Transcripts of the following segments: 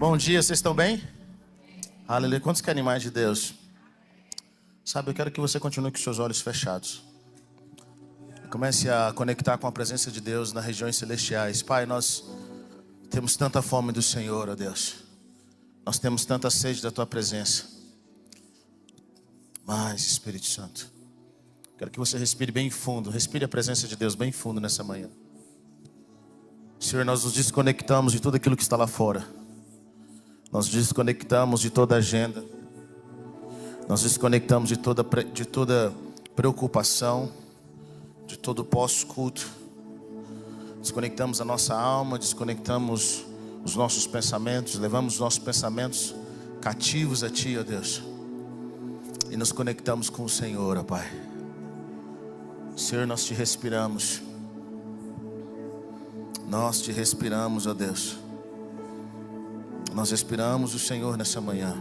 Bom dia, vocês estão bem? Aleluia. Quantos querem mais de Deus? Sabe, eu quero que você continue com seus olhos fechados. Comece a conectar com a presença de Deus nas regiões celestiais. Pai, nós temos tanta fome do Senhor, ó Deus. Nós temos tanta sede da Tua presença. Mais, Espírito Santo. Quero que você respire bem fundo. Respire a presença de Deus bem fundo nessa manhã. Senhor, nós nos desconectamos de tudo aquilo que está lá fora. Nós desconectamos de toda agenda. Nós desconectamos de toda preocupação, de todo pós-culto. Desconectamos a nossa alma, desconectamos os nossos pensamentos, levamos os nossos pensamentos cativos a Ti, ó Deus. E nos conectamos com o Senhor, ó Pai. Senhor, nós Te respiramos. Nós Te respiramos, ó Deus. Nós respiramos o Senhor nessa manhã.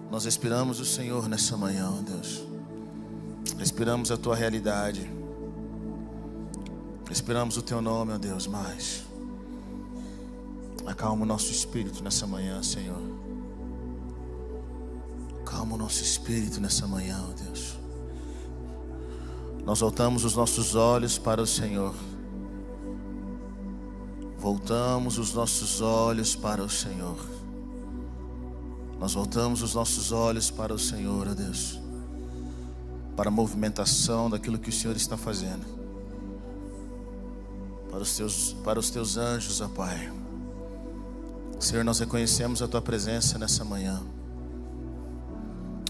Nós respiramos o Senhor nessa manhã, ó Deus. Respiramos a Tua realidade. Respiramos o Teu nome, ó Deus, mais. Acalma o nosso espírito nessa manhã, Senhor. Acalma o nosso espírito nessa manhã, ó Deus. Nós voltamos os nossos olhos para o Senhor. Voltamos os nossos olhos para o Senhor. Nós voltamos os nossos olhos para o Senhor, ó Deus. Para a movimentação daquilo que o Senhor está fazendo. Para os Teus anjos, ó Pai. Senhor, nós reconhecemos a Tua presença nessa manhã.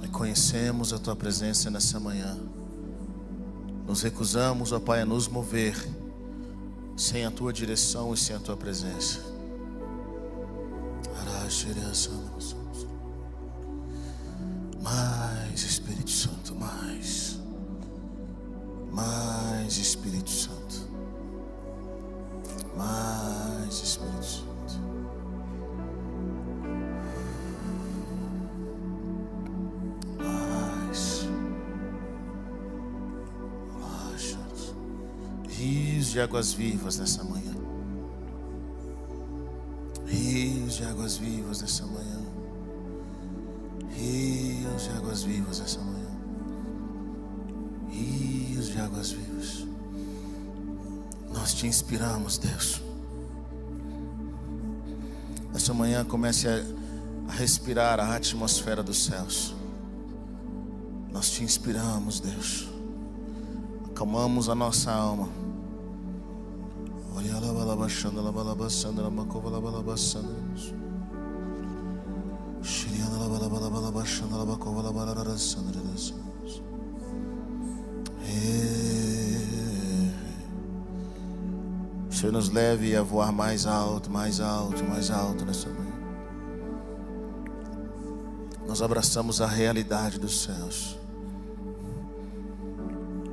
Reconhecemos a Tua presença nessa manhã. Nos recusamos, ó Pai, a nos mover sem a Tua direção e sem a Tua presença. Mais Espírito Santo, mais. Mais Espírito Santo. Mais Espírito Santo. Mais. Rios de águas vivas nessa manhã. Rios de águas vivas nessa manhã. Rios de águas vivas nessa manhã. Rios de águas vivas. Nós Te inspiramos, Deus. Nessa manhã comece a respirar a atmosfera dos céus. Nós Te inspiramos, Deus. Acalmamos a nossa alma. O Senhor nos leve a voar mais alto, mais alto, mais alto nessa manhã. Nós abraçamos a realidade dos céus.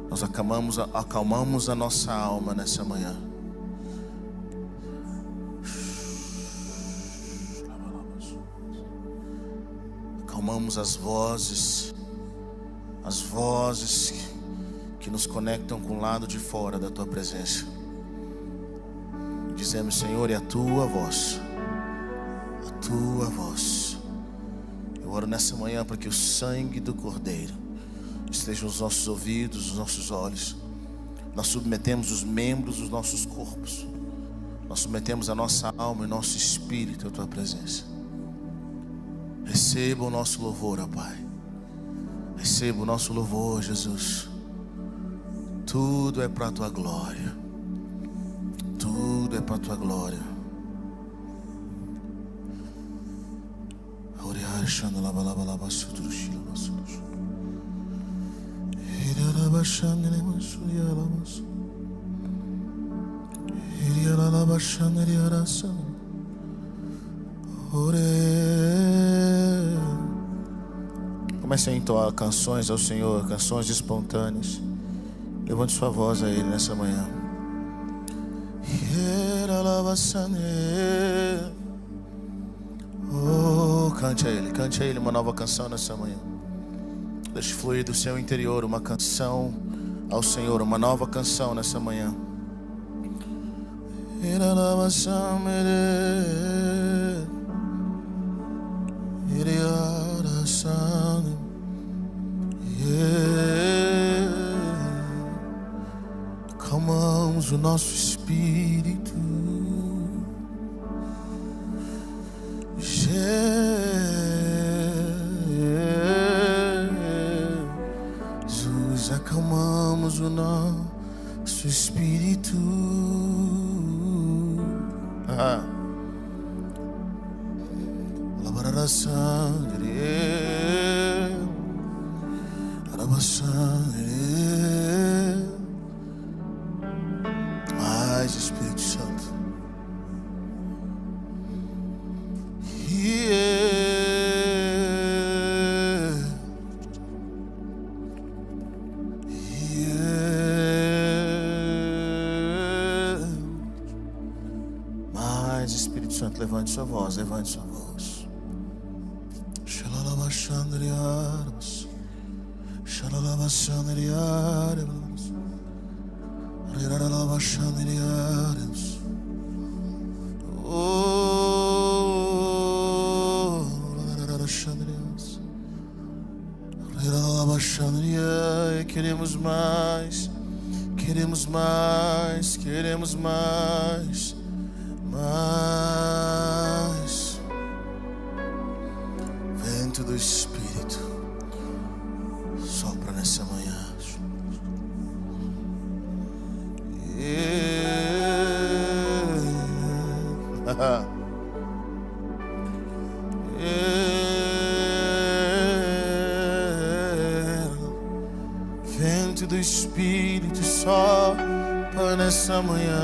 Nós acalmamos a nossa alma nessa manhã. Acalmamos as vozes que nos conectam com o lado de fora da Tua presença. Dizemos, Senhor, é a Tua voz. A Tua voz. Eu oro nessa manhã para que o sangue do Cordeiro esteja nos nossos ouvidos, nos nossos olhos. Nós submetemos os membros dos nossos corpos. Nós submetemos a nossa alma e nosso espírito à Tua presença. Receba o nosso louvor, ó Pai. Receba o nosso louvor, Jesus. Tudo é para a Tua glória. Tudo é para a Tua glória. Comece a entoar canções ao Senhor, canções espontâneas. Levante sua voz a Ele nessa manhã. Oh, cante a Ele uma nova canção nessa manhã. Deixe fluir do seu interior uma canção ao Senhor, uma nova canção nessa manhã. Acalmamos o nosso espírito. Jesus, acalmamos o nosso espírito. Mais Espírito Santo. Mais Espírito Santo, levante sua voz, levante sua voz. Queremos mais, queremos mais, queremos mais, mais. Vento do Espírito sopra nessa manhã. Vento do Espírito sopra nessa manhã.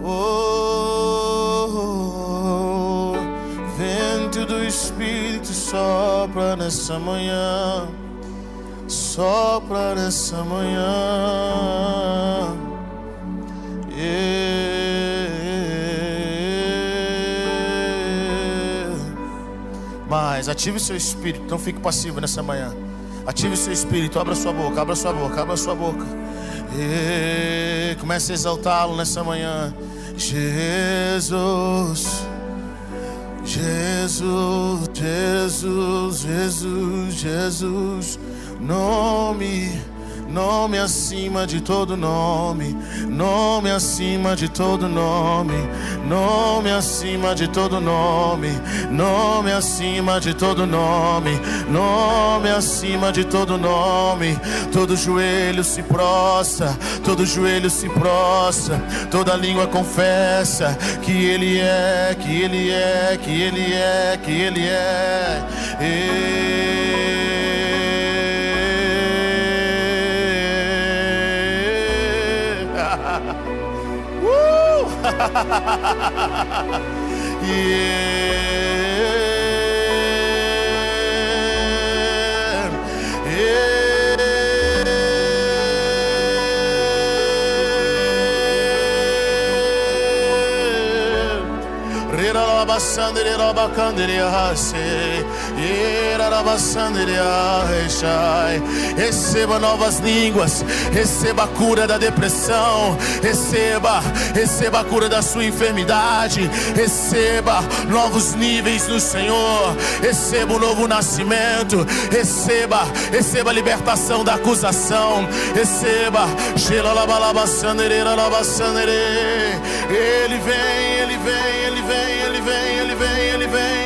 Oh, vento do Espírito sopra nessa manhã. Sopra nessa manhã. Mas ative seu espírito, não fique passivo nessa manhã. Ative seu espírito, abra sua boca, abra sua boca, abra sua boca. Comece a exaltá-lo nessa manhã. Jesus, Jesus, Jesus, Jesus, Jesus. Nome acima de todo nome, nome acima de todo nome, nome acima de todo nome, nome acima de todo nome, nome acima de todo nome. Todo joelho se prostra, todo joelho se prostra, toda língua confessa que Ele é, que Ele é, que Ele é, que Ele é. Receba novas línguas, receba a cura da depressão, receba a cura da sua enfermidade, receba novos níveis no Senhor, receba um novo nascimento, receba a libertação da acusação, receba. Ele vem, Ele vem, Ele vem, Ele vem, Ele vem, Ele vem.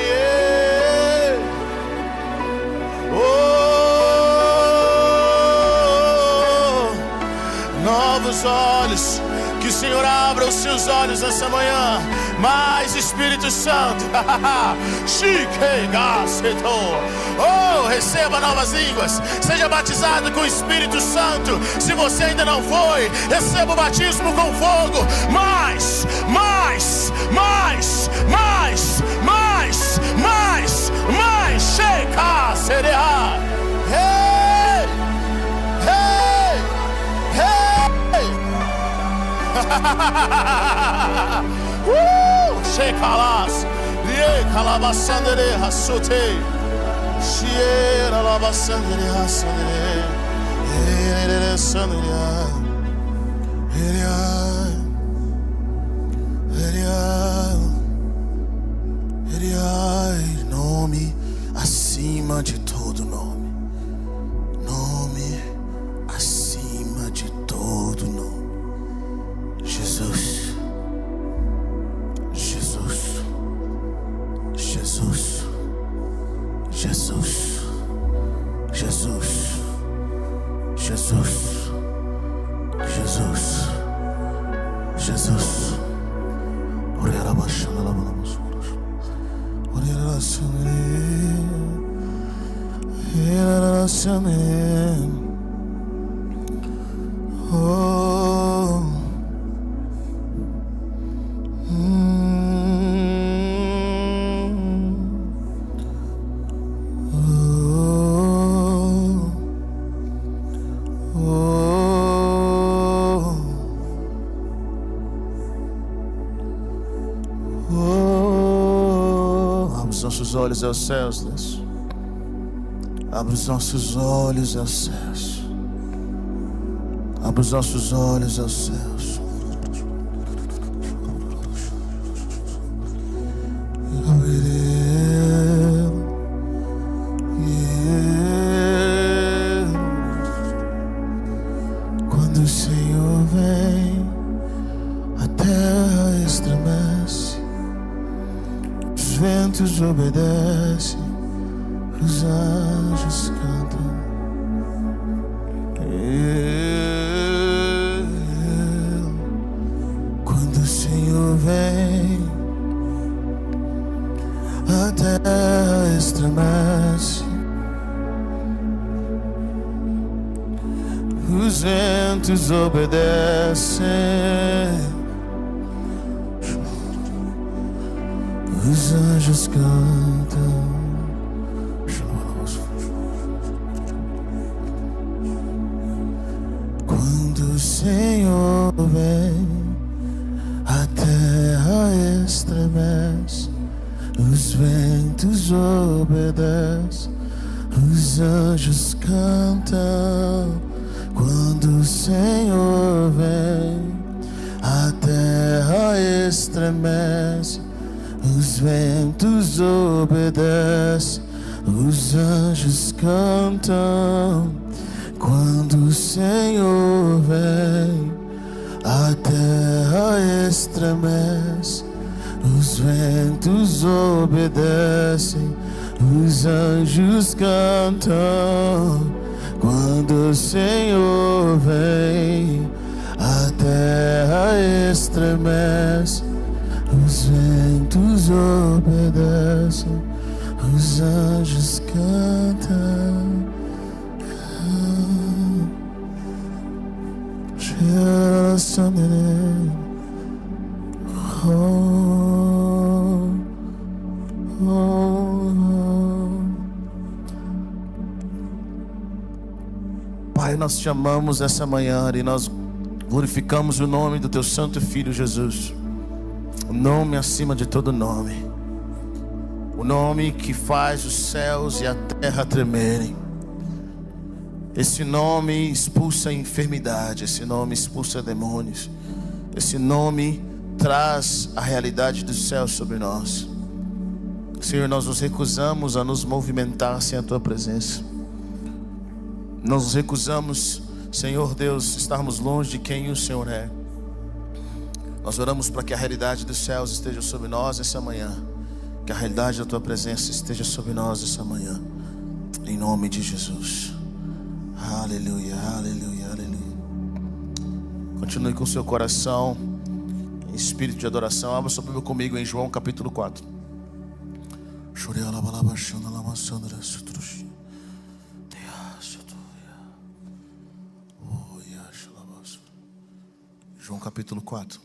Novos olhos, que o Senhor abra os seus olhos nessa manhã. Mais Espírito Santo. Oh, receba novas línguas, seja batizado com o Espírito Santo. Se você ainda não foi, receba o batismo com fogo. Mais, mais, mais, mais, mais, mais, mais. Checa, sereia. Hey, hey, hey. Shekalas, ye kalabasandere hasute, shiera la Nome acima de todo nome. Nome acima de todo nome. Jesus. Jesus. Jesus. Jesus. Jesus. Jesus. Jesus. Jesus. Oriara baixando lá vamos. Oriara shamem. Oh. Abre os nossos olhos aos céus, Deus. Abre os nossos olhos aos céus. Abre os nossos olhos aos céus. Quando o Senhor vem, a terra estremece, os ventos obedecem, os anjos cantam. Quando o Senhor vem, a terra estremece, os ventos obedecem, os anjos cantam. Quando o Senhor vem, a terra estremece, os ventos obedecem, os anjos cantam. Quando o Senhor vem, a terra estremece, os ventos obedecem, os anjos cantam. Quando o Senhor vem, a terra estremece, os ventos obedecem, os anjos cantam. Quando o Senhor vem, a terra estremece, os ventos obedecem, os anjos cantam. Pai, nós te amamos essa manhã e nós glorificamos o nome do teu santo Filho Jesus, o nome acima de todo nome, o nome que faz os céus e a terra tremerem. Esse nome expulsa a enfermidade, esse nome expulsa demônios, esse nome traz a realidade dos céus sobre nós. Senhor, nós nos recusamos a nos movimentar sem a tua presença. Nós nos recusamos, Senhor Deus, estarmos longe de quem o Senhor é. Nós oramos para que a realidade dos céus esteja sobre nós essa manhã, que a realidade da tua presença esteja sobre nós essa manhã, em nome de Jesus. Aleluia, aleluia, aleluia. Continue com o seu coração em espírito de adoração. Abra sua Bíblia comigo em João capítulo 4. João capítulo 4,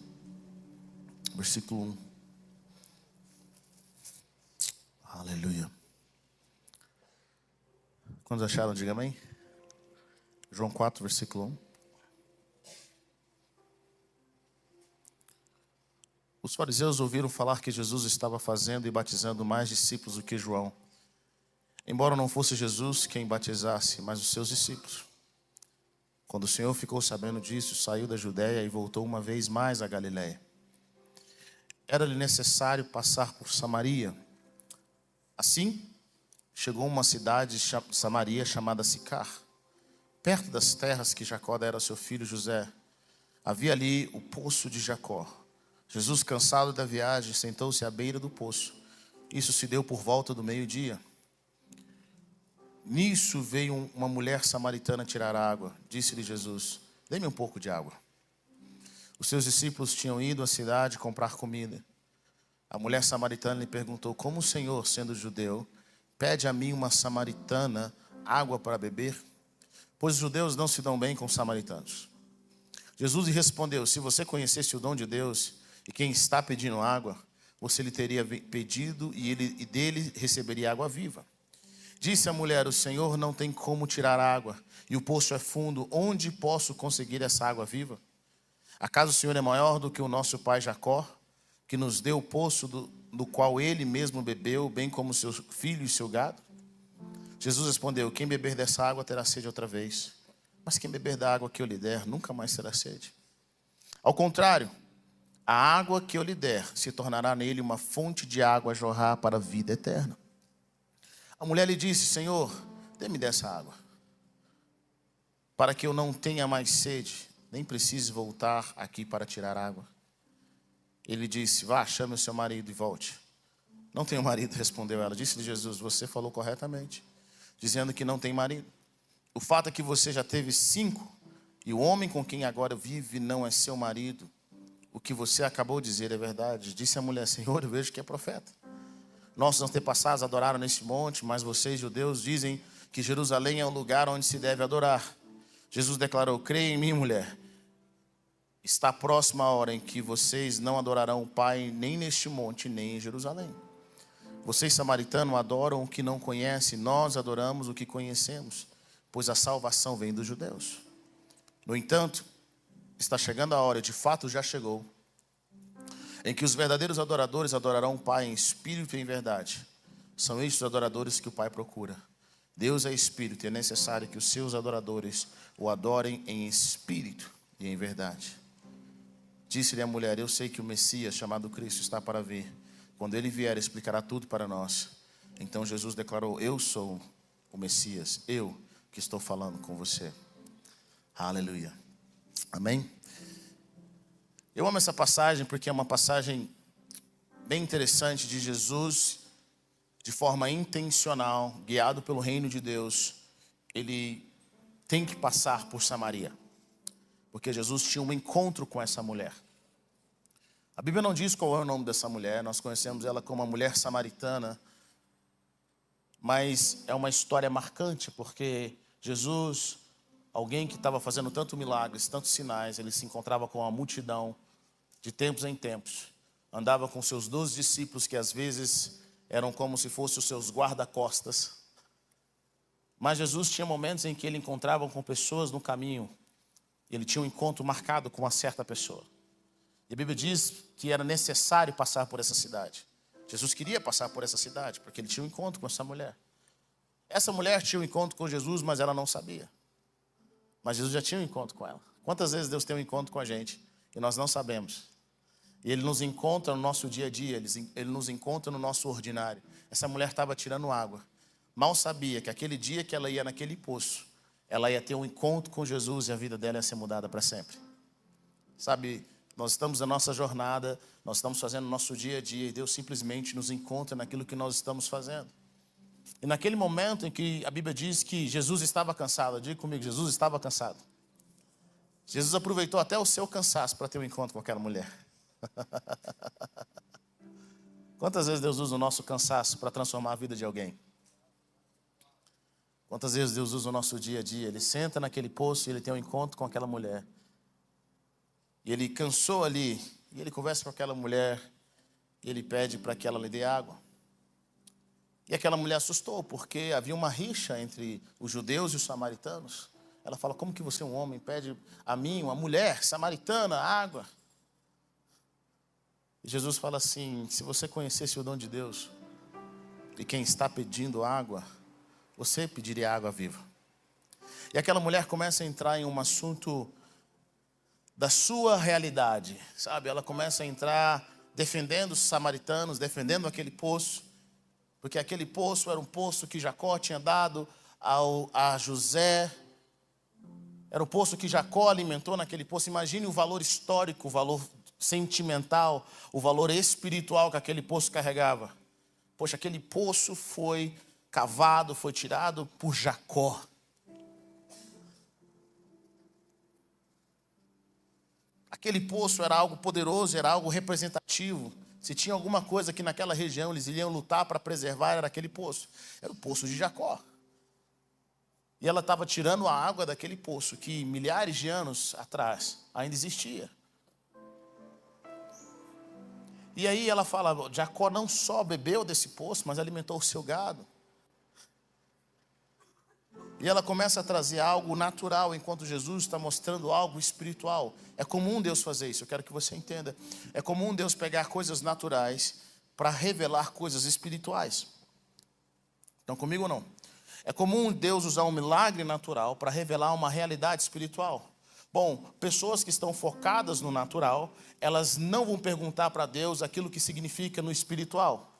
versículo 1. Aleluia. Quantos acharam? Diga amém. João 4, versículo 1. Os fariseus ouviram falar que Jesus estava fazendo e batizando mais discípulos do que João. embora não fosse Jesus quem batizasse, mas os seus discípulos. Quando o Senhor ficou sabendo disso, saiu da Judéia e voltou uma vez mais à Galiléia. Era-lhe necessário passar por Samaria. Assim, chegou a uma cidade de Samaria chamada Sicar, perto das terras que Jacó dera a seu filho José. Havia ali o poço de Jacó. Jesus, cansado da viagem, sentou-se à beira do poço. Isso se deu por volta do meio-dia. Nisso veio uma mulher samaritana tirar água. Disse-lhe Jesus: dê-me um pouco de água. Os seus discípulos tinham ido à cidade comprar comida. A mulher samaritana lhe perguntou: como o Senhor, sendo judeu, pede a mim, uma samaritana, água para beber? Pois os judeus não se dão bem com os samaritanos. Jesus lhe respondeu: se você conhecesse o dom de Deus e quem está pedindo água, você lhe teria pedido e dele receberia água viva. Disse a mulher: o Senhor não tem como tirar água e o poço é fundo. Onde posso conseguir essa água viva? Acaso o Senhor é maior do que o nosso pai Jacó, que nos deu o poço do qual ele mesmo bebeu, bem como seu filho e seu gado? Jesus respondeu: quem beber dessa água terá sede outra vez, mas quem beber da água que eu lhe der nunca mais terá sede. Ao contrário, a água que eu lhe der se tornará nele uma fonte de água a jorrar para a vida eterna. A mulher lhe disse: Senhor, dê-me dessa água, para que eu não tenha mais sede, nem precise voltar aqui para tirar água. Ele disse: vá, chame o seu marido e volte. Não tenho marido, respondeu ela. Disse-lhe Jesus: você falou corretamente, dizendo que não tem marido. O fato é que você já teve 5, e o homem com quem agora vive não é seu marido. O que você acabou de dizer é verdade. Disse a mulher: Senhor, eu vejo que é profeta. Nossos antepassados adoraram neste monte, mas vocês, judeus, dizem que Jerusalém é o lugar onde se deve adorar. Jesus declarou: creia em mim, mulher. Está próxima a hora em que vocês não adorarão o Pai nem neste monte, nem em Jerusalém. Vocês, samaritanos, adoram o que não conhecem, nós adoramos o que conhecemos, pois a salvação vem dos judeus. No entanto, está chegando a hora, de fato já chegou, em que os verdadeiros adoradores adorarão o Pai em espírito e em verdade. São estes os adoradores que o Pai procura. Deus é espírito e é necessário que os seus adoradores o adorem em espírito e em verdade. Disse-lhe a mulher: eu sei que o Messias, chamado Cristo, está para vir. Quando ele vier, explicará tudo para nós. Então Jesus declarou: eu sou o Messias, eu que estou falando com você. Aleluia. Amém? Eu amo essa passagem porque é uma passagem bem interessante de Jesus, de forma intencional, guiado pelo reino de Deus. Ele tem que passar por Samaria, porque Jesus tinha um encontro com essa mulher. A Bíblia não diz qual é o nome dessa mulher, nós conhecemos ela como a mulher samaritana, mas é uma história marcante, porque Jesus, alguém que estava fazendo tantos milagres, tantos sinais, ele se encontrava com uma multidão de tempos em tempos, andava com seus 12 discípulos, que às vezes eram como se fossem os seus guarda-costas. Mas Jesus tinha momentos em que ele encontrava com pessoas no caminho, ele tinha um encontro marcado com uma certa pessoa. E a Bíblia diz que era necessário passar por essa cidade. Jesus queria passar por essa cidade, porque ele tinha um encontro com essa mulher. Essa mulher tinha um encontro com Jesus, mas ela não sabia. Mas Jesus já tinha um encontro com ela. Quantas vezes Deus tem um encontro com a gente e nós não sabemos? E Ele nos encontra no nosso dia a dia, Ele nos encontra no nosso ordinário. Essa mulher estava tirando água. Mal sabia que aquele dia que ela ia naquele poço, ela ia ter um encontro com Jesus e a vida dela ia ser mudada para sempre. Sabe, nós estamos na nossa jornada, nós estamos fazendo o nosso dia a dia e Deus simplesmente nos encontra naquilo que nós estamos fazendo. E naquele momento em que a Bíblia diz que Jesus estava cansado, diga comigo, Jesus estava cansado. Jesus aproveitou até o seu cansaço para ter um encontro com aquela mulher. Quantas vezes Deus usa o nosso cansaço para transformar a vida de alguém? Quantas vezes Deus usa o nosso dia a dia? Ele senta naquele poço e ele tem um encontro com aquela mulher. E ele cansou ali, e ele conversa com aquela mulher, e ele pede para que ela lhe dê água. E aquela mulher assustou, porque havia uma rixa entre os judeus e os samaritanos. Ela fala: como que você, um homem, pede a mim, uma mulher samaritana, água? E Jesus fala assim: se você conhecesse o dom de Deus, e quem está pedindo água você pediria água viva. E aquela mulher começa a entrar em um assunto da sua realidade, sabe? Ela começa a entrar defendendo os samaritanos, defendendo aquele poço, porque aquele poço era um poço que Jacó tinha dado a José. Era o poço que Jacó alimentou naquele poço. Imagine o valor histórico, o valor sentimental, o valor espiritual que aquele poço carregava. Poxa, aquele poço foi cavado, foi tirado por Jacó. Aquele poço era algo poderoso, era algo representativo. Se tinha alguma coisa que naquela região eles iriam lutar para preservar, era aquele poço. Era o poço de Jacó. E ela estava tirando a água daquele poço que milhares de anos atrás ainda existia. E aí ela fala, Jacó não só bebeu desse poço, mas alimentou o seu gado. E ela começa a trazer algo natural, enquanto Jesus está mostrando algo espiritual. É comum Deus fazer isso, eu quero que você entenda. É comum Deus pegar coisas naturais para revelar coisas espirituais. Estão comigo ou não? É comum Deus usar um milagre natural para revelar uma realidade espiritual. Bom, pessoas que estão focadas no natural, elas não vão perguntar para Deus aquilo que significa no espiritual.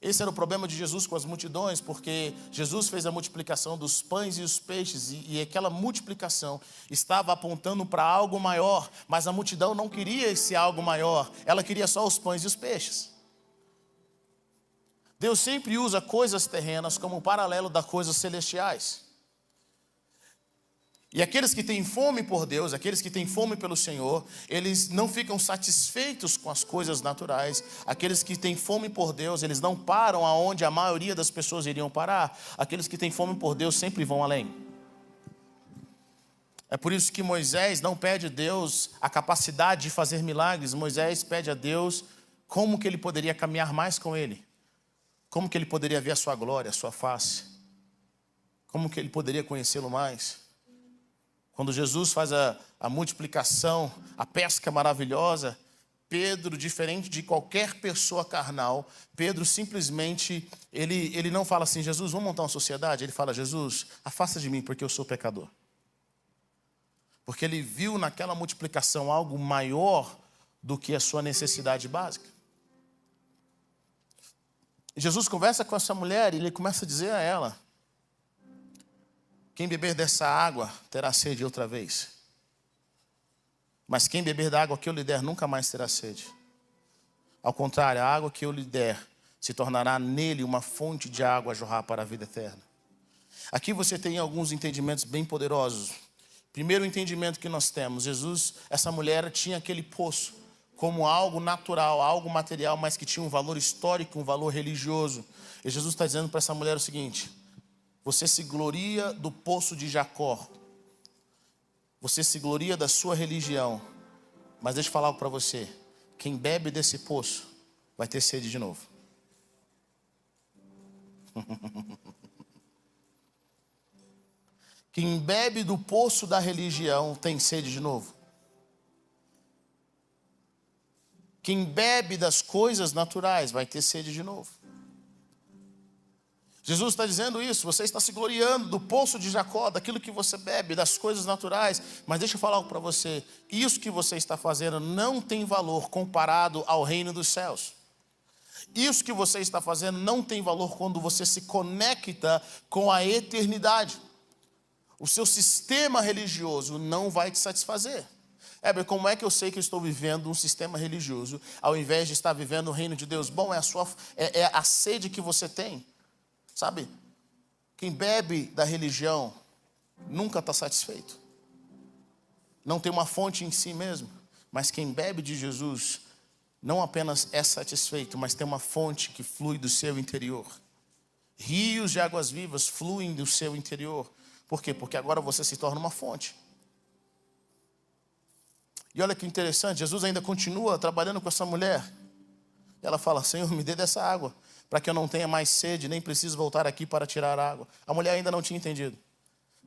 Esse era o problema de Jesus com as multidões, porque Jesus fez a multiplicação dos pães e os peixes, e aquela multiplicação estava apontando para algo maior, mas a multidão não queria esse algo maior, ela queria só os pães e os peixes. Deus sempre usa coisas terrenas como paralelo das coisas celestiais. E aqueles que têm fome por Deus, aqueles que têm fome pelo Senhor, eles não ficam satisfeitos com as coisas naturais. Aqueles que têm fome por Deus, eles não param aonde a maioria das pessoas iriam parar. Aqueles que têm fome por Deus sempre vão além. É por isso que Moisés não pede a Deus a capacidade de fazer milagres. Moisés pede a Deus como que ele poderia caminhar mais com ele. Como que ele poderia ver a sua glória, a sua face. Como que ele poderia conhecê-lo mais. Quando Jesus faz a multiplicação, a pesca maravilhosa, Pedro, diferente de qualquer pessoa carnal, Pedro simplesmente, ele não fala assim, Jesus, vamos montar uma sociedade? Ele fala, Jesus, afasta de mim porque eu sou pecador. Porque ele viu naquela multiplicação algo maior do que a sua necessidade básica. E Jesus conversa com essa mulher e ele começa a dizer a ela, quem beber dessa água terá sede outra vez. Mas quem beber da água que eu lhe der nunca mais terá sede. Ao contrário, a água que eu lhe der se tornará nele uma fonte de água a jorrar para a vida eterna. Aqui você tem alguns entendimentos bem poderosos. Primeiro entendimento que nós temos, Jesus, essa mulher tinha aquele poço como algo natural, algo material, mas que tinha um valor histórico, um valor religioso. E Jesus está dizendo para essa mulher o seguinte, você se gloria do poço de Jacó. Você se gloria da sua religião. Mas deixa eu falar algo para você. Quem bebe desse poço vai ter sede de novo. Quem bebe do poço da religião tem sede de novo. Quem bebe das coisas naturais vai ter sede de novo. Jesus está dizendo isso, você está se gloriando do poço de Jacó, daquilo que você bebe, das coisas naturais. Mas deixa eu falar algo para você, isso que você está fazendo não tem valor comparado ao reino dos céus. Isso que você está fazendo não tem valor quando você se conecta com a eternidade. O seu sistema religioso não vai te satisfazer. Como é que eu sei que eu estou vivendo um sistema religioso ao invés de estar vivendo o reino de Deus? Bom, é a sede que você tem. Sabe, quem bebe da religião nunca está satisfeito. Não tem uma fonte em si mesmo. Mas quem bebe de Jesus não apenas é satisfeito, mas tem uma fonte que flui do seu interior. Rios de águas vivas fluem do seu interior. Por quê? Porque agora você se torna uma fonte. E olha que interessante, Jesus ainda continua trabalhando com essa mulher. E ela fala, Senhor, me dê dessa água, para que eu não tenha mais sede, nem preciso voltar aqui para tirar água. A mulher ainda não tinha entendido.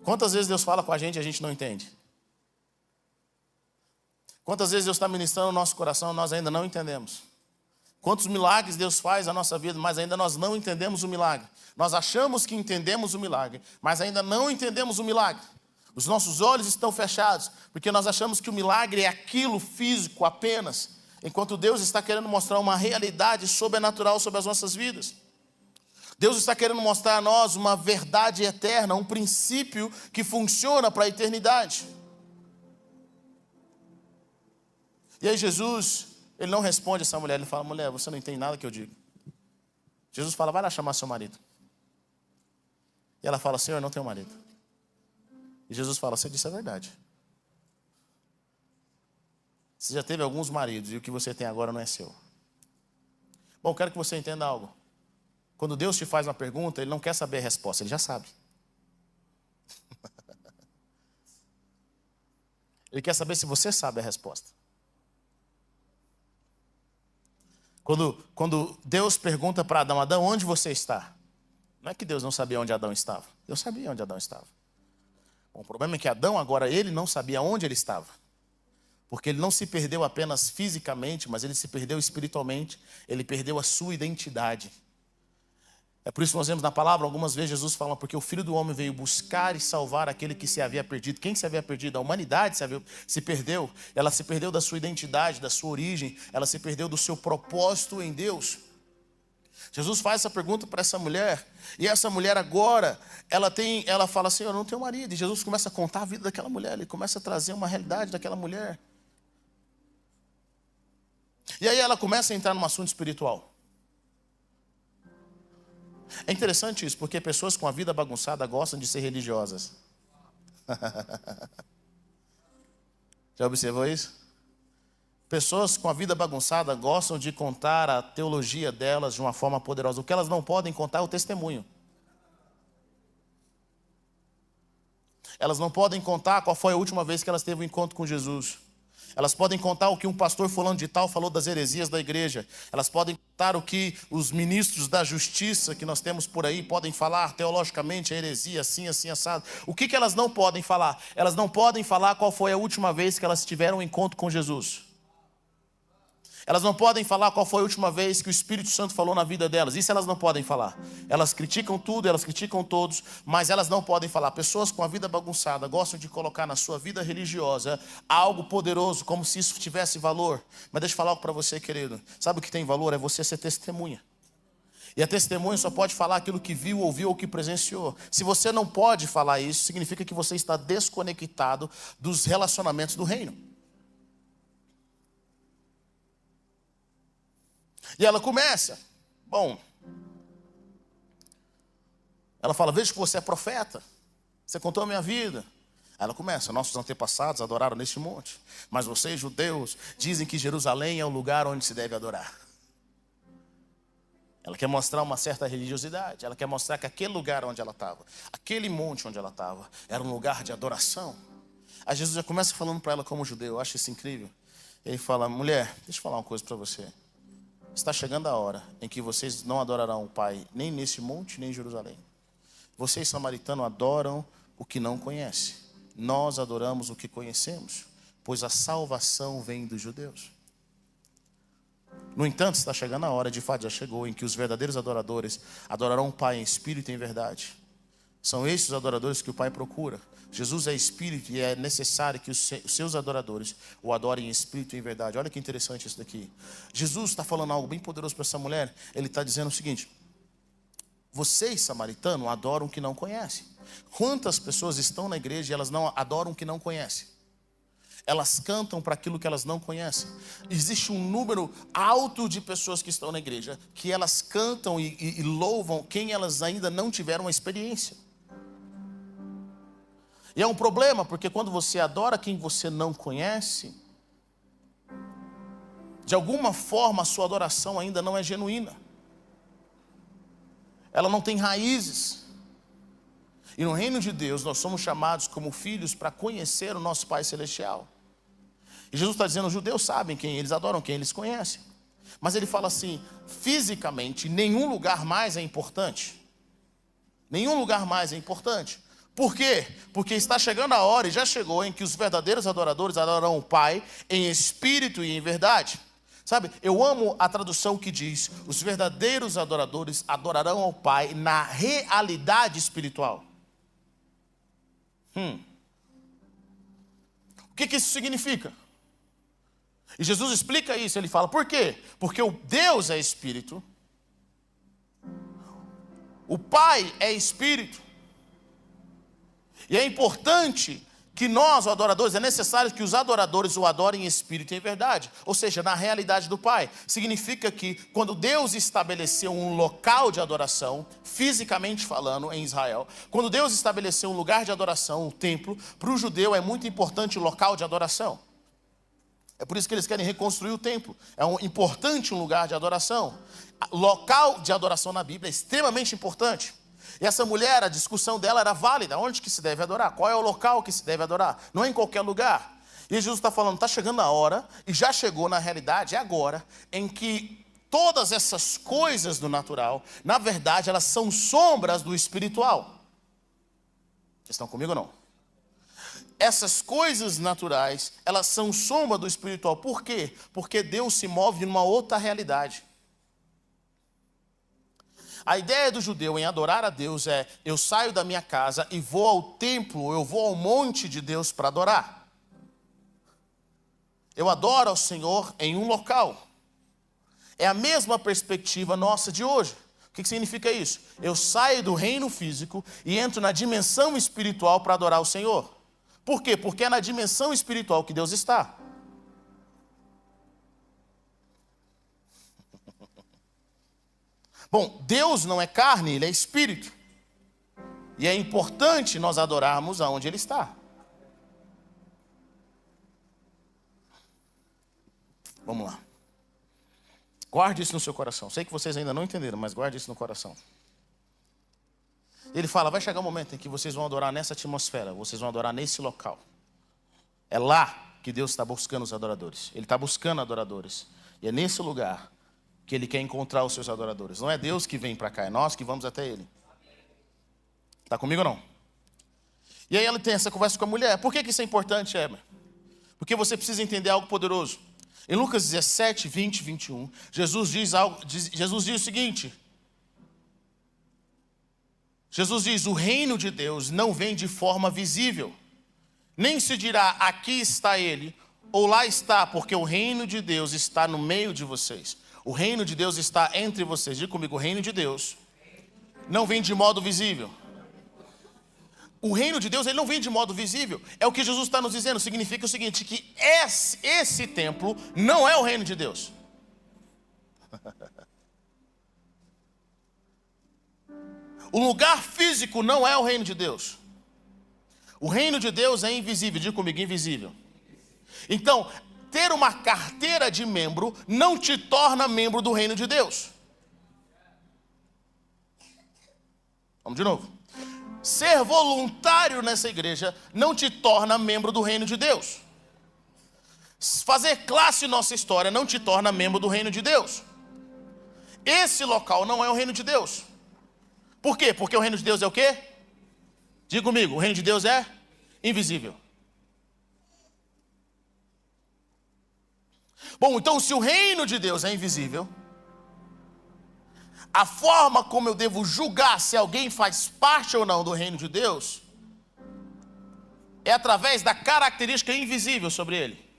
Quantas vezes Deus fala com a gente não entende? Quantas vezes Deus está ministrando o nosso coração, nós ainda não entendemos. Quantos milagres Deus faz na nossa vida, mas ainda nós não entendemos o milagre. Nós achamos que entendemos o milagre, mas ainda não entendemos o milagre. Os nossos olhos estão fechados, porque nós achamos que o milagre é aquilo físico apenas, enquanto Deus está querendo mostrar uma realidade sobrenatural sobre as nossas vidas. Deus está querendo mostrar a nós uma verdade eterna, um princípio que funciona para a eternidade. E aí Jesus, ele não responde a essa mulher, ele fala: mulher, você não entende nada que eu digo. Jesus fala: vai lá chamar seu marido. E ela fala: Senhor, não tenho marido. E Jesus fala: você disse a verdade. Você já teve alguns maridos e o que você tem agora não é seu. Bom, quero que você entenda algo. Quando Deus te faz uma pergunta, Ele não quer saber a resposta, Ele já sabe. Ele quer saber se você sabe a resposta. Quando Deus pergunta para Adão: Adão, onde você está? Não é que Deus não sabia onde Adão estava. Deus sabia onde Adão estava. Bom, o problema é que Adão agora, ele não sabia onde ele estava. Porque ele não se perdeu apenas fisicamente, mas ele se perdeu espiritualmente. Ele perdeu a sua identidade. É por isso que nós vemos na palavra, algumas vezes Jesus fala: porque o Filho do Homem veio buscar e salvar aquele que se havia perdido. Quem se havia perdido? A humanidade se perdeu. Ela se perdeu da sua identidade, da sua origem. Ela se perdeu do seu propósito em Deus. Jesus faz essa pergunta para essa mulher. E essa mulher agora, ela fala assim: eu não tenho marido. E Jesus começa a contar a vida daquela mulher. Ele começa a trazer uma realidade daquela mulher. E aí ela começa a entrar num assunto espiritual. É interessante isso, porque pessoas com a vida bagunçada gostam de ser religiosas. Já observou isso? Pessoas com a vida bagunçada gostam de contar a teologia delas de uma forma poderosa. O que elas não podem contar é o testemunho. Elas não podem contar qual foi a última vez que elas teve um encontro com Jesus. Elas podem contar o que um pastor fulano de tal falou das heresias da igreja. Elas podem contar o que os ministros da justiça que nós temos por aí podem falar teologicamente, a heresia, assim, assim, assado. O que elas não podem falar? Elas não podem falar qual foi a última vez que elas tiveram um encontro com Jesus. Elas não podem falar qual foi a última vez que o Espírito Santo falou na vida delas. Isso elas não podem falar. Elas criticam tudo, elas criticam todos, mas elas não podem falar. Pessoas com a vida bagunçada gostam de colocar na sua vida religiosa algo poderoso, como se isso tivesse valor. Mas deixa eu falar algo para você, querido. Sabe o que tem valor? É você ser testemunha. E a testemunha só pode falar aquilo que viu, ouviu ou que presenciou. Se você não pode falar isso, significa que você está desconectado dos relacionamentos do reino. E ela começa. Bom, ela fala: veja que você é profeta. Você contou a minha vida. Ela começa: nossos antepassados adoraram neste monte, mas vocês, judeus, dizem que Jerusalém é o lugar onde se deve adorar. Ela quer mostrar uma certa religiosidade. Ela quer mostrar que aquele lugar onde ela estava, aquele monte onde ela estava, era um lugar de adoração. Aí Jesus já começa falando para ela como judeu. Eu acho isso incrível. Ele fala: mulher, deixa eu falar uma coisa para você. Está chegando a hora em que vocês não adorarão o Pai nem nesse monte, nem em Jerusalém. Vocês, samaritanos, adoram o que não conhecem. Nós adoramos o que conhecemos, pois a salvação vem dos judeus. No entanto, está chegando a hora, de fato já chegou, em que os verdadeiros adoradores adorarão o Pai em espírito e em verdade. São esses os adoradores que o Pai procura. Jesus é espírito e é necessário que os seus adoradores o adorem em espírito e em verdade. Olha que interessante isso daqui. Jesus está falando algo bem poderoso para essa mulher. Ele está dizendo o seguinte: vocês, samaritanos, adoram o que não conhecem. Quantas pessoas estão na igreja e elas não adoram o que não conhecem? Elas cantam para aquilo que elas não conhecem. Existe um número alto de pessoas que estão na igreja, que elas cantam e louvam quem elas ainda não tiveram uma experiência. E é um problema, porque quando você adora quem você não conhece, de alguma forma a sua adoração ainda não é genuína. Ela não tem raízes. E no reino de Deus nós somos chamados como filhos para conhecer o nosso Pai Celestial. E Jesus está dizendo: os judeus sabem quem eles adoram, quem eles conhecem. Mas ele fala assim: fisicamente nenhum lugar mais é importante. Nenhum lugar mais é importante. Por quê? Porque está chegando a hora, e já chegou, em que os verdadeiros adoradores adorarão o Pai em espírito e em verdade. Sabe, eu amo a tradução que diz: os verdadeiros adoradores adorarão ao Pai na realidade espiritual. O que isso significa? E Jesus explica isso, ele fala, por quê? Porque o Deus é Espírito, o Pai é Espírito, e é importante que nós, adoradores, é necessário que os adoradores o adorem em espírito e em verdade, ou seja, na realidade do Pai. Significa que quando Deus estabeleceu um local de adoração, fisicamente falando, em Israel, quando Deus estabeleceu um lugar de adoração, um templo, para o judeu é muito importante o local de adoração. É por isso que eles querem reconstruir o templo. É importante um lugar de adoração. Local de adoração na Bíblia é extremamente importante. E essa mulher, a discussão dela era válida. Onde que se deve adorar? Qual é o local que se deve adorar? Não é em qualquer lugar. E Jesus está falando, está chegando a hora, e já chegou na realidade, é agora, em que todas essas coisas do natural, na verdade, elas são sombras do espiritual. Vocês estão comigo ou não? Essas coisas naturais, elas são sombra do espiritual. Por quê? Porque Deus se move numa outra realidade. A ideia do judeu em adorar a Deus é: eu saio da minha casa e vou ao templo, eu vou ao monte de Deus para adorar. Eu adoro ao Senhor em um local. É a mesma perspectiva nossa de hoje. O que significa isso? Eu saio do reino físico e entro na dimensão espiritual para adorar o Senhor. Por quê? Porque é na dimensão espiritual que Deus está. Bom, Deus não é carne, Ele é espírito. E é importante nós adorarmos aonde Ele está. Vamos lá. Guarde isso no seu coração. Sei que vocês ainda não entenderam, mas guarde isso no coração. Ele fala, vai chegar um momento em que vocês vão adorar nessa atmosfera, vocês vão adorar nesse local. É lá que Deus está buscando os adoradores. Ele está buscando adoradores. E é nesse lugar que Ele quer encontrar os seus adoradores. Não é Deus que vem para cá, é nós que vamos até Ele. Está comigo ou não? E aí ele tem essa conversa com a mulher. Por que isso é importante, Heber? Porque você precisa entender algo poderoso. Em Lucas 17, 20 e 21, Jesus diz o seguinte. Jesus diz, o reino de Deus não vem de forma visível. Nem se dirá, aqui está Ele, ou lá está, porque o reino de Deus está no meio de vocês. O reino de Deus está entre vocês. Diga comigo, o reino de Deus não vem de modo visível. O reino de Deus, ele não vem de modo visível. É o que Jesus está nos dizendo. Significa o seguinte, que esse templo não é o reino de Deus. O lugar físico não é o reino de Deus. O reino de Deus é invisível. Diga comigo, invisível. Então, ter uma carteira de membro não te torna membro do reino de Deus. Vamos de novo. Ser voluntário nessa igreja não te torna membro do reino de Deus. Fazer classe em nossa história não te torna membro do reino de Deus. Esse local não é o reino de Deus. Por quê? Porque o reino de Deus é o quê? Diga comigo, o reino de Deus é invisível. Bom, então se o reino de Deus é invisível, a forma como eu devo julgar se alguém faz parte ou não do reino de Deus é através da característica invisível sobre ele.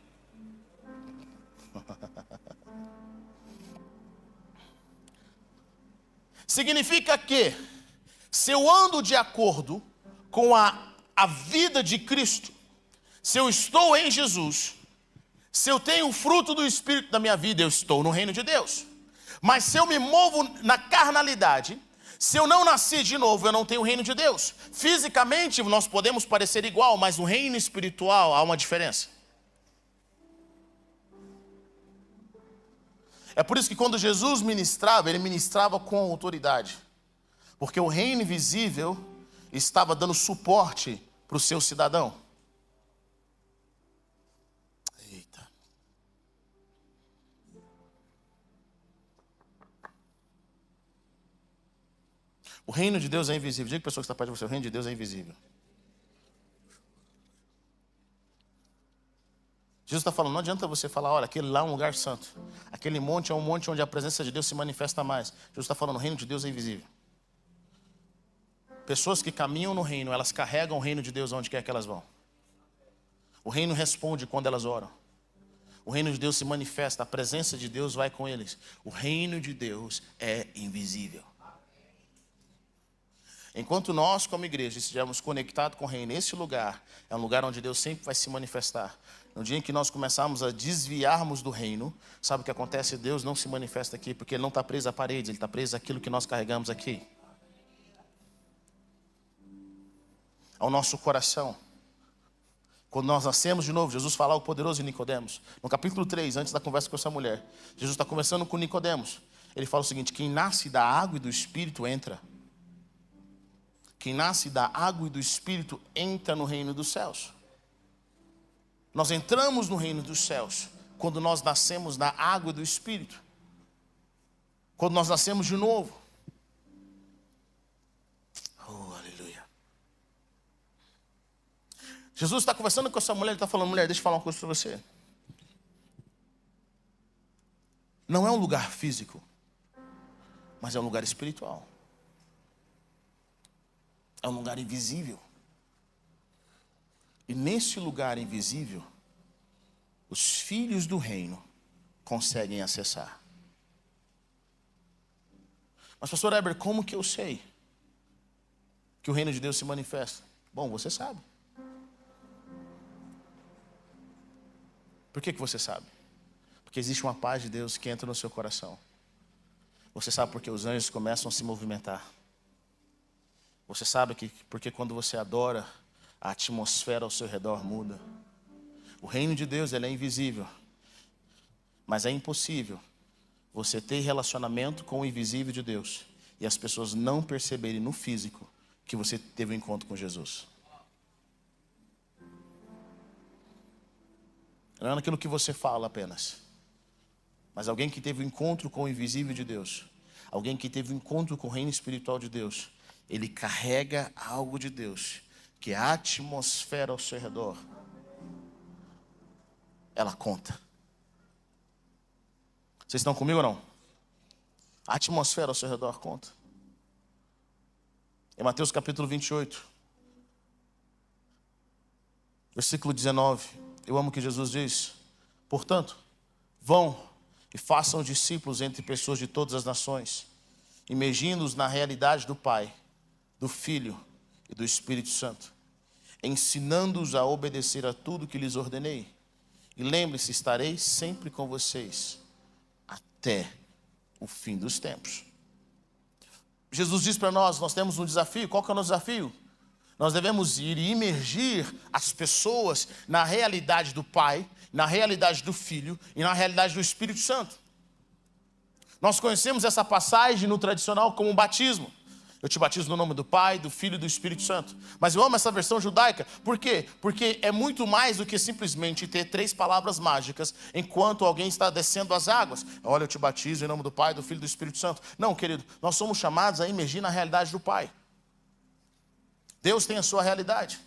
Significa que se eu ando de acordo com a vida de Cristo, se eu estou em Jesus, se eu tenho o fruto do Espírito na minha vida, eu estou no reino de Deus. Mas se eu me movo na carnalidade, se eu não nasci de novo, eu não tenho o reino de Deus. Fisicamente nós podemos parecer igual, mas no reino espiritual há uma diferença. É por isso que quando Jesus ministrava, ele ministrava com autoridade. Porque o reino invisível estava dando suporte para o seu cidadão. Eita. O reino de Deus é invisível. Diga para a pessoa que está perto de você, o reino de Deus é invisível. Jesus está falando, não adianta você falar, olha, aquele lá é um lugar santo. Aquele monte é um monte onde a presença de Deus se manifesta mais. Jesus está falando, o reino de Deus é invisível. Pessoas que caminham no reino, elas carregam o reino de Deus onde quer que elas vão. O reino responde quando elas oram. O reino de Deus se manifesta, a presença de Deus vai com eles. O reino de Deus é invisível. Enquanto nós, como igreja, estivermos conectados com o reino, esse lugar é um lugar onde Deus sempre vai se manifestar. No dia em que nós começarmos a desviarmos do reino, sabe o que acontece? Deus não se manifesta aqui, porque Ele não está preso à parede, Ele está preso àquilo que nós carregamos aqui. Ao nosso coração. Quando nós nascemos de novo, Jesus fala ao poderoso em Nicodemos. No capítulo 3, antes da conversa com essa mulher, Jesus está conversando com Nicodemos. Ele fala o seguinte, quem nasce da água e do Espírito entra. Quem nasce da água e do Espírito entra no reino dos céus. Nós entramos no reino dos céus quando nós nascemos da água e do Espírito. Quando nós nascemos de novo. Oh, aleluia. Jesus está conversando com essa mulher, ele está falando, mulher, deixa eu falar uma coisa para você. Não é um lugar físico, mas é um lugar espiritual. É um lugar invisível. E nesse lugar invisível, os filhos do reino conseguem acessar. Mas pastor Heber, como que eu sei que o reino de Deus se manifesta? Bom, você sabe. Por que você sabe? Porque existe uma paz de Deus que entra no seu coração. Você sabe porque os anjos começam a se movimentar. Você sabe que porque quando você adora, a atmosfera ao seu redor muda. O reino de Deus, ele é invisível. Mas é impossível você ter relacionamento com o invisível de Deus e as pessoas não perceberem no físico que você teve um encontro com Jesus. Não é naquilo que você fala apenas. Mas alguém que teve um encontro com o invisível de Deus, alguém que teve um encontro com o reino espiritual de Deus, ele carrega algo de Deus, que é a atmosfera ao seu redor, ela conta. Vocês estão comigo ou não? A atmosfera ao seu redor conta. Em Mateus capítulo 28, versículo 19, eu amo o que Jesus diz. Portanto, vão e façam discípulos entre pessoas de todas as nações, imergindo-os na realidade do Pai, do Filho e do Espírito Santo, ensinando-os a obedecer a tudo que lhes ordenei. E lembre-se, estarei sempre com vocês até o fim dos tempos. Jesus diz para nós temos um desafio. Qual que é o nosso desafio? Nós devemos ir e imergir as pessoas na realidade do Pai, na realidade do Filho e na realidade do Espírito Santo. Nós conhecemos essa passagem no tradicional como um batismo. Eu te batizo no nome do Pai, do Filho e do Espírito Santo. Mas eu amo essa versão judaica. Por quê? Porque é muito mais do que simplesmente ter 3 palavras mágicas enquanto alguém está descendo as águas. Olha, eu te batizo em nome do Pai, do Filho e do Espírito Santo. Não, querido, nós somos chamados a imergir na realidade do Pai. Deus tem a sua realidade.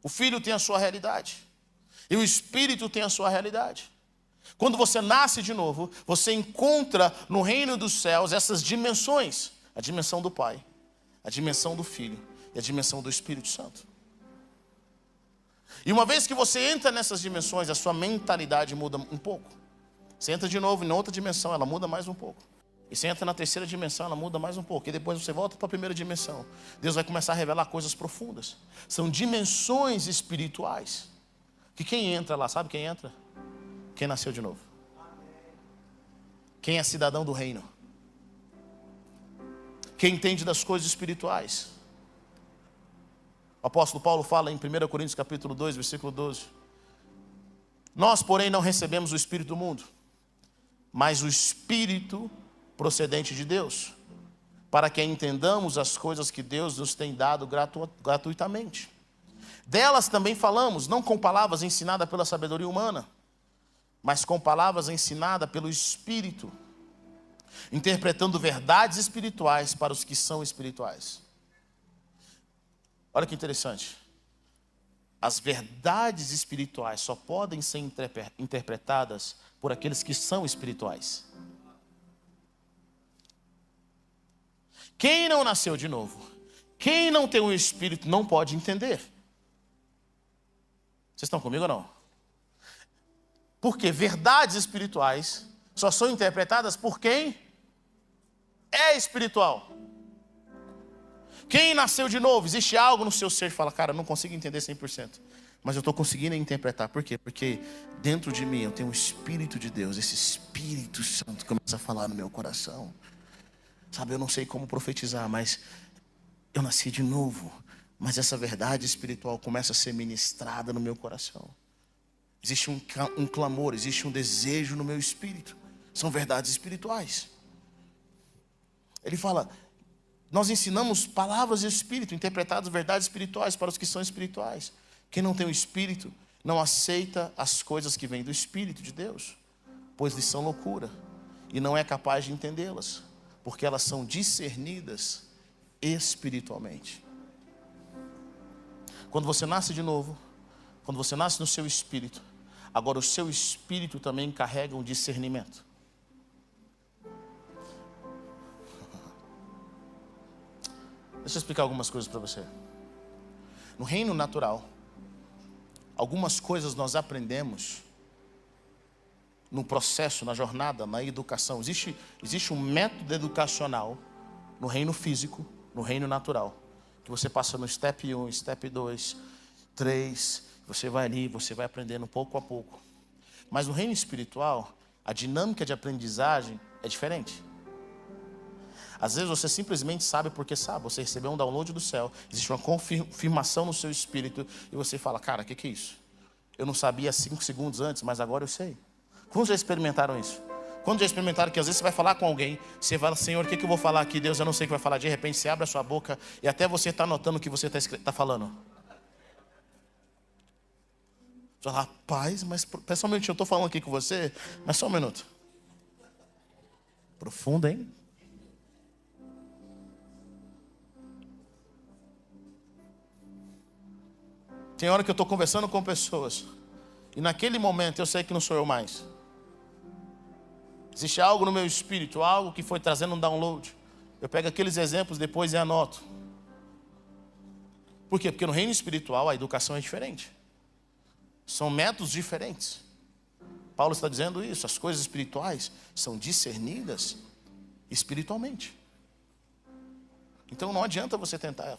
O Filho tem a sua realidade. E o Espírito tem a sua realidade. Quando você nasce de novo, você encontra no reino dos céus essas dimensões. A dimensão do Pai, a dimensão do Filho e a dimensão do Espírito Santo. E uma vez que você entra nessas dimensões, a sua mentalidade muda um pouco. Você entra de novo em outra dimensão, ela muda mais um pouco. E você entra na terceira dimensão, ela muda mais um pouco. E depois você volta para a primeira dimensão. Deus vai começar a revelar coisas profundas. São dimensões espirituais. Que quem entra lá, sabe quem entra? Quem nasceu de novo. Quem é cidadão do reino. Quem entende das coisas espirituais. O apóstolo Paulo fala em 1 Coríntios capítulo 2, versículo 12. Nós, porém, não recebemos o Espírito do mundo, mas o Espírito procedente de Deus, para que entendamos as coisas que Deus nos tem dado gratuitamente. Delas também falamos, não com palavras ensinadas pela sabedoria humana, mas com palavras ensinadas pelo Espírito, interpretando verdades espirituais para os que são espirituais. Olha que interessante. As verdades espirituais só podem ser interpretadas por aqueles que são espirituais. Quem não nasceu de novo, quem não tem o Espírito não pode entender. Vocês estão comigo ou não? Porque verdades espirituais só são interpretadas por quem é espiritual. Quem nasceu de novo, existe algo no seu ser que fala, cara, eu não consigo entender 100%. Mas eu estou conseguindo interpretar. Por quê? Porque dentro de mim eu tenho o Espírito de Deus. Esse Espírito Santo começa a falar no meu coração. Sabe, eu não sei como profetizar, mas eu nasci de novo. Mas essa verdade espiritual começa a ser ministrada no meu coração. Existe um clamor, existe um desejo no meu espírito. São verdades espirituais. Ele fala, nós ensinamos palavras de espírito, interpretadas verdades espirituais para os que são espirituais. Quem não tem o Espírito não aceita as coisas que vêm do Espírito de Deus, pois lhes são loucura e não é capaz de entendê-las, porque elas são discernidas espiritualmente. Quando você nasce de novo, quando você nasce no seu espírito, agora o seu espírito também carrega um discernimento. Deixa eu explicar algumas coisas para você. No reino natural, algumas coisas nós aprendemos no processo, na jornada, na educação. Existe um método educacional no reino físico, no reino natural, que você passa no step 1, step 2, 3, você vai ali, você vai aprendendo pouco a pouco. Mas no reino espiritual, a dinâmica de aprendizagem é diferente. Às vezes você simplesmente sabe porque sabe. Você recebeu um download do céu, existe uma confirmação no seu espírito e você fala, cara, o que é isso? Eu não sabia 5 segundos antes, mas agora eu sei. Quantos já experimentaram isso? Quantos já experimentaram que às vezes você vai falar com alguém, você fala, Senhor, o que eu vou falar aqui? Deus, eu não sei o que vai falar. De repente você abre a sua boca e até você está notando o que você está falando. Você fala, rapaz, mas pessoalmente eu estou falando aqui com você, mas só um minuto. Profundo, hein? Tem hora que eu estou conversando com pessoas e naquele momento eu sei que não sou eu mais. Existe algo no meu espírito, algo que foi trazendo um download. Eu pego aqueles exemplos depois e anoto. Por quê? Porque no reino espiritual a educação é diferente. São métodos diferentes. Paulo está dizendo isso, as coisas espirituais são discernidas espiritualmente. Então não adianta você tentar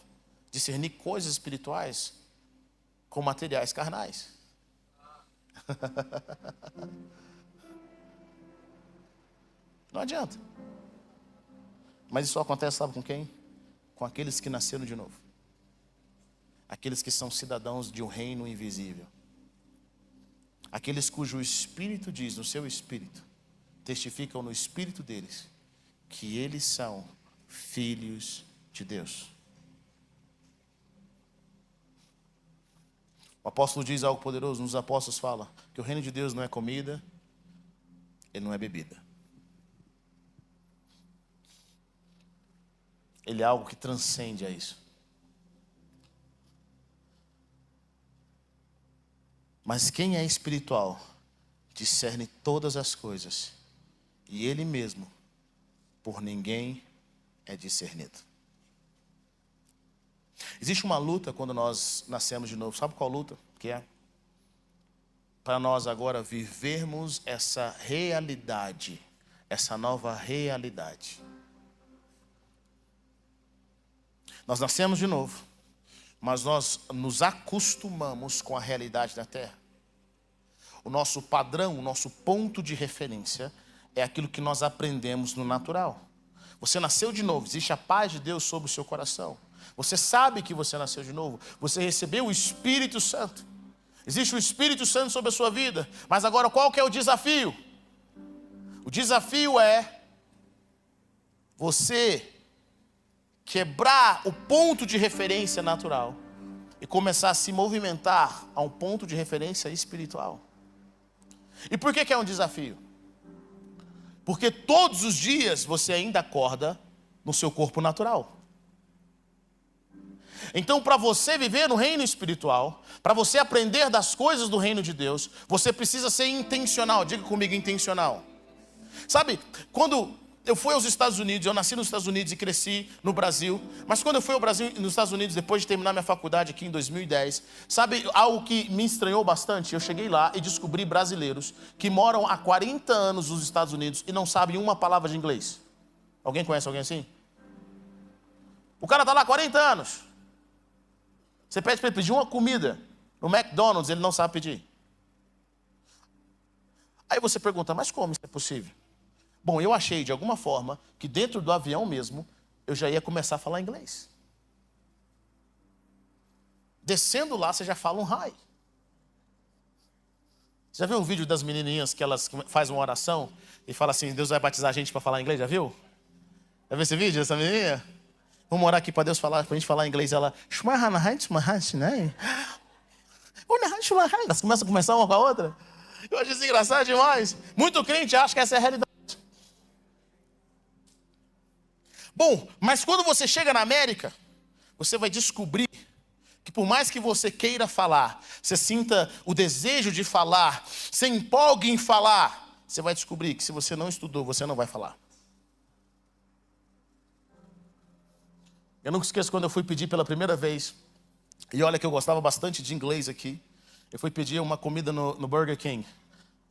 discernir coisas espirituais com materiais carnais. Não adianta. Mas isso só acontece, sabe com quem? Com aqueles que nasceram de novo. Aqueles que são cidadãos de um reino invisível. Aqueles cujo espírito diz, no seu espírito, testificam no espírito deles, que eles são filhos de Deus. O apóstolo diz algo poderoso, nos apóstolos fala que o reino de Deus não é comida, ele não é bebida. Ele é algo que transcende a isso. Mas quem é espiritual discerne todas as coisas, e ele mesmo, por ninguém, é discernido. Existe uma luta quando nós nascemos de novo. Sabe qual luta que é? Para nós agora vivermos essa realidade, essa nova realidade. Nós nascemos de novo, mas nós nos acostumamos com a realidade da terra. O nosso padrão, o nosso ponto de referência é aquilo que nós aprendemos no natural. Você nasceu de novo, existe a paz de Deus sobre o seu coração. Você sabe que você nasceu de novo, você recebeu o Espírito Santo. Existe o Espírito Santo sobre a sua vida, mas agora qual que é o desafio? O desafio é você quebrar o ponto de referência natural e começar a se movimentar a um ponto de referência espiritual. E por que é um desafio? Porque todos os dias você ainda acorda no seu corpo natural. Então, para você viver no reino espiritual, para você aprender das coisas do reino de Deus, você precisa ser intencional. Diga comigo, intencional. Sabe, quando eu fui aos Estados Unidos, eu nasci nos Estados Unidos e cresci no Brasil, mas quando eu fui ao Brasil, nos Estados Unidos, depois de terminar minha faculdade aqui em 2010, sabe algo que me estranhou bastante? Eu cheguei lá e descobri brasileiros que moram há 40 anos nos Estados Unidos e não sabem uma palavra de inglês. Alguém conhece alguém assim? O cara está lá há 40 anos. Você pede para ele pedir uma comida no McDonald's, ele não sabe pedir. Aí você pergunta, mas como isso é possível? Bom, eu achei de alguma forma que dentro do avião mesmo, eu já ia começar a falar inglês. Descendo lá, você já fala um hi. Você já viu um vídeo das menininhas que elas fazem uma oração e falam assim, Deus vai batizar a gente para falar inglês, já viu? Já viu esse vídeo dessa menininha? Vamos orar aqui para Deus falar, para a gente falar inglês. Ela, elas começam a conversar uma com a outra. Eu acho isso engraçado demais. Muito crente acha que essa é a realidade. Bom, mas quando você chega na América, você vai descobrir que por mais que você queira falar, você sinta o desejo de falar, se empolgue em falar, você vai descobrir que se você não estudou, você não vai falar. Eu nunca esqueço quando eu fui pedir pela primeira vez, e olha que eu gostava bastante de inglês aqui, eu fui pedir uma comida no Burger King.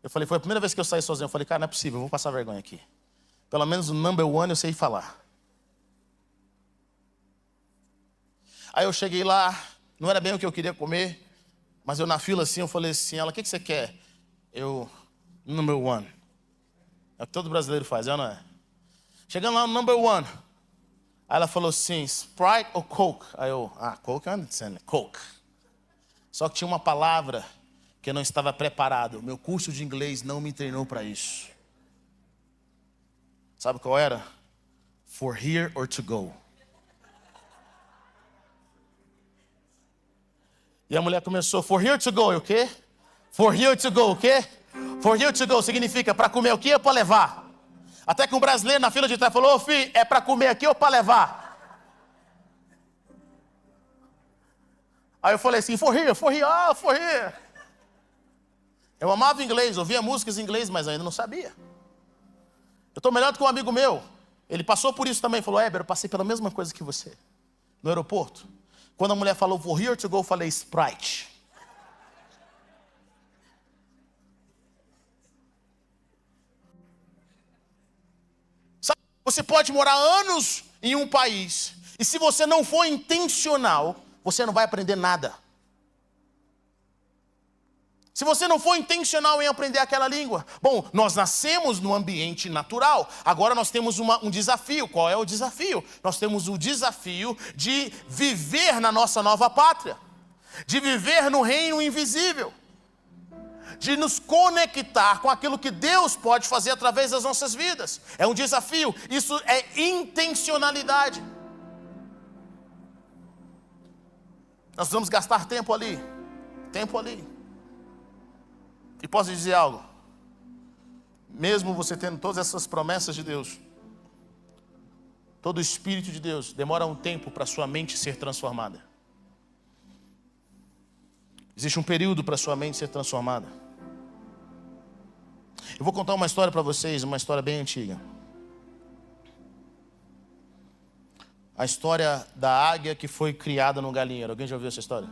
Eu falei, foi a primeira vez que eu saí sozinho, eu falei, cara, não é possível, eu vou passar vergonha aqui. Pelo menos o number one eu sei falar. Aí eu cheguei lá, não era bem o que eu queria comer, mas eu na fila assim, eu falei assim, ela, o que você quer? Eu, number one. É o que todo brasileiro faz, é ou não é? Chegando lá no number one, aí ela falou assim, Sprite ou Coke? Aí eu, Coke, eu understand, Coke. Só que tinha uma palavra que eu não estava preparado. Meu curso de inglês não me treinou para isso. Sabe qual era? For here or to go. E a mulher começou, for here to go, o quê? For here to go, o quê? For here to go significa para comer o quê ou para levar? Até que um brasileiro na fila de trás falou, filho, é para comer aqui ou para levar? Aí eu falei assim, for here, for here. Eu amava inglês, ouvia músicas em inglês, mas ainda não sabia. Eu estou melhor do que um amigo meu. Ele passou por isso também, falou, Heber, eu passei pela mesma coisa que você. No aeroporto. Quando a mulher falou, for here to go, eu falei, Sprite. Sabe, você pode morar anos em um país, e se você não for intencional, você não vai aprender nada. Se você não for intencional em aprender aquela língua. Bom, nós nascemos no ambiente natural. Agora nós temos um desafio. Qual é o desafio? Nós temos o desafio de viver na nossa nova pátria. De viver no reino invisível. De nos conectar com aquilo que Deus pode fazer através das nossas vidas. É um desafio. Isso é intencionalidade. Nós vamos gastar tempo ali. Tempo ali. E posso dizer algo? Mesmo você tendo todas essas promessas de Deus, todo o Espírito de Deus, demora um tempo para sua mente ser transformada. Existe um período para sua mente ser transformada. Eu vou contar uma história para vocês, uma história bem antiga. A história da águia que foi criada no galinheiro. Alguém já ouviu essa história?